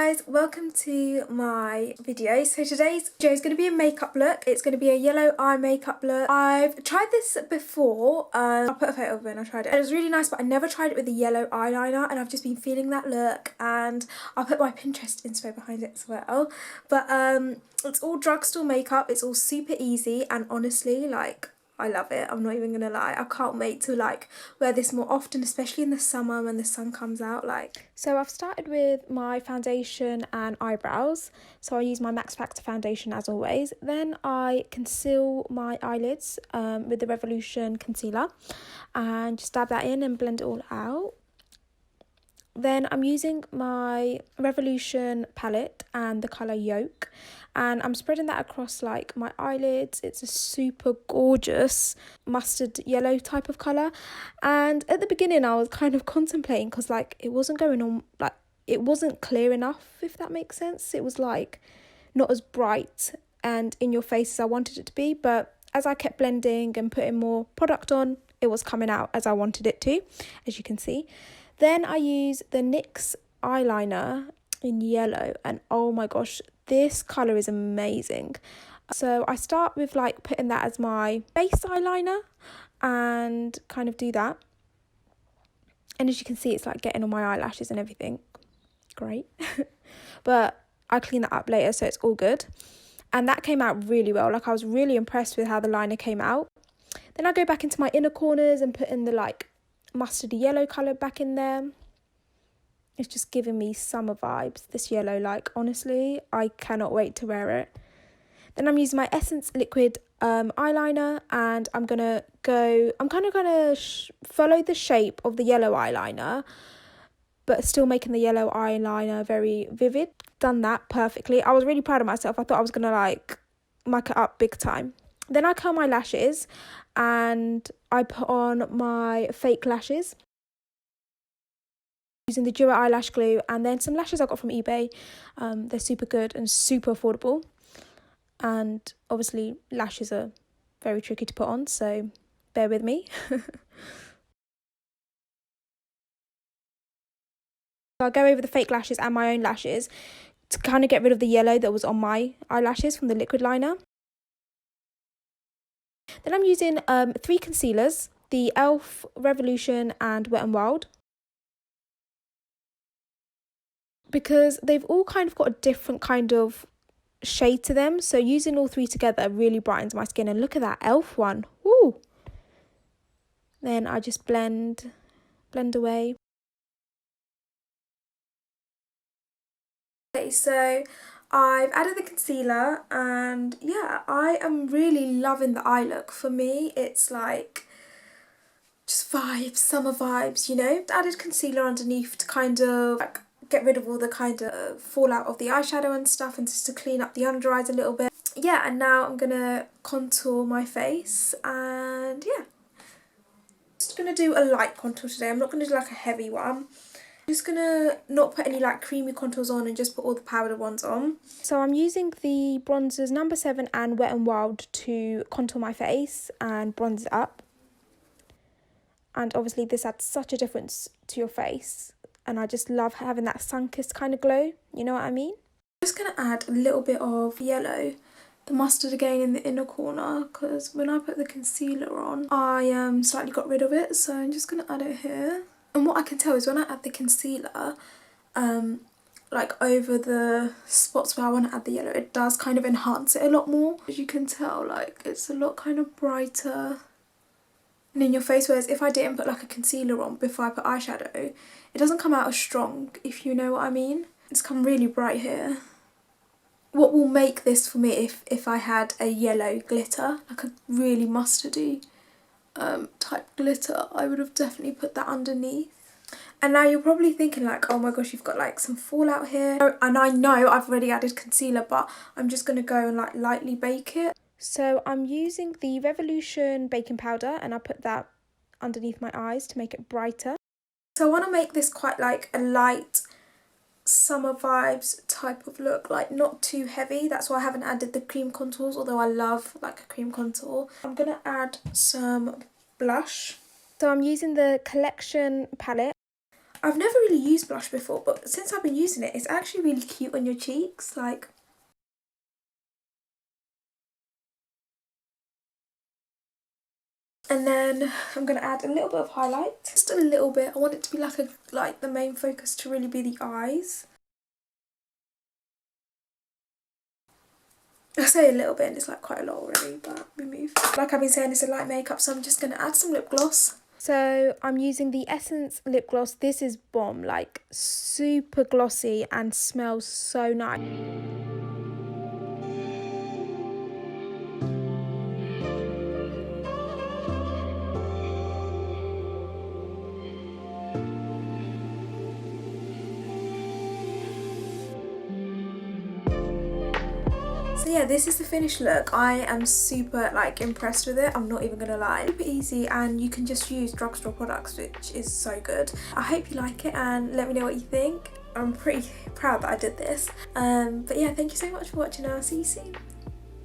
guys, welcome to my video. So today's video is going to be a makeup look. It's going to be a yellow eye makeup look. I've tried this before. I'll put a photo of it and I tried it. It was really nice, but I never tried it with a yellow eyeliner, and I've just been feeling that look, and I'll put my Pinterest inspo behind it as well. But it's all drugstore makeup. It's all super easy, and honestly, like, I love it. I'm not even gonna lie. I can't wait to like wear this more often, especially in the summer when the sun comes out. So I've started with my foundation and eyebrows. So I use my Max Factor foundation as always. Then I conceal my eyelids with the Revolution concealer and just dab that in and blend it all out. Then I'm using my Revolution palette and the colour Yolk, and I'm spreading that across like my eyelids. It's a super gorgeous mustard yellow type of colour, and at the beginning I was kind of contemplating because like it wasn't going on, like it wasn't clear enough, if that makes sense. It was like not as bright and in your face as I wanted it to be, but as I kept blending and putting more product on, it was coming out as I wanted it to, as you can see. Then I use the NYX eyeliner in yellow, and oh my gosh, this colour is amazing. So I start with like putting that as my base eyeliner and kind of do that. And as you can see, it's like getting on my eyelashes and everything. Great. But I clean that up later, so it's all good. And that came out really well. Like I was really impressed with how the liner came out. Then I go back into my inner corners and put in the like mustardy yellow colour back in there. It's just giving me summer vibes, this yellow. Like honestly, I cannot wait to wear it. Then I'm using my Essence liquid eyeliner, and I'm kind of gonna follow the shape of the yellow eyeliner, but still making the yellow eyeliner very vivid. Done that perfectly. I was really proud of myself. I thought I was gonna like muck it up big time. Then I curl my lashes and I put on my fake lashes using the Duo eyelash glue, and then some lashes I got from eBay. They're super good and super affordable, and obviously lashes are very tricky to put on, so bear with me. I'll go over the fake lashes and my own lashes to kind of get rid of the yellow that was on my eyelashes from the liquid liner. Then I'm using 3 concealers, the e.l.f., Revolution and Wet n Wild, because they've all kind of got a different kind of shade to them. So using all 3 together really brightens my skin. And look at that e.l.f. one. Woo! Then I just blend away. Okay, so I've added the concealer, and yeah, I am really loving the eye look. For me, it's like just vibes, summer vibes, you know. Added concealer underneath to kind of like get rid of all the kind of fallout of the eyeshadow and stuff, and just to clean up the under eyes a little bit. Yeah, and now I'm gonna contour my face, and yeah. Just gonna do a light contour today. I'm not gonna do like a heavy one. I'm just gonna not put any like creamy contours on and just put all the powdered ones on. So I'm using the bronzers number 7 and Wet n Wild to contour my face and bronze it up. And obviously this adds such a difference to your face, and I just love having that sun-kissed kind of glow, you know what I mean? I'm just gonna add a little bit of yellow, the mustard again in the inner corner, because when I put the concealer on, I slightly got rid of it, so I'm just gonna add it here. And what I can tell is when I add the concealer, like over the spots where I want to add the yellow, it does kind of enhance it a lot more. As you can tell, like it's a lot kind of brighter and in your face, whereas if I didn't put like a concealer on before I put eyeshadow, it doesn't come out as strong, if you know what I mean. It's come really bright here. What will make this for me if I had a yellow glitter, like a really mustardy type glitter, I would have definitely put that underneath. And now you're probably thinking like, oh my gosh, you've got like some fallout here. And I know I've already added concealer, but I'm just going to go and like lightly bake it. So I'm using the Revolution baking powder, and I put that underneath my eyes to make it brighter. So I want to make this quite like a light summer vibes type of look, like not too heavy. That's why I haven't added the cream contours, although I love like a cream contour. I'm gonna add some blush. So I'm using the Collection palette. I've never really used blush before, but since I've been using it, it's actually really cute on your cheeks, like. And then I'm going to add a little bit of highlight, just a little bit. I want it to be like the main focus to really be the eyes. I say a little bit and it's like quite a lot already, but we move. Like I've been saying, it's a light makeup, so I'm just going to add some lip gloss. So I'm using the Essence lip gloss. This is bomb, like super glossy and smells so nice. So yeah, this is the finished look. I am super like impressed with it, I'm not even gonna lie. Super easy, and you can just use drugstore products, which is so good. I hope you like it and let me know what you think. I'm pretty proud that I did this. But yeah, thank you so much for watching and I'll see you soon.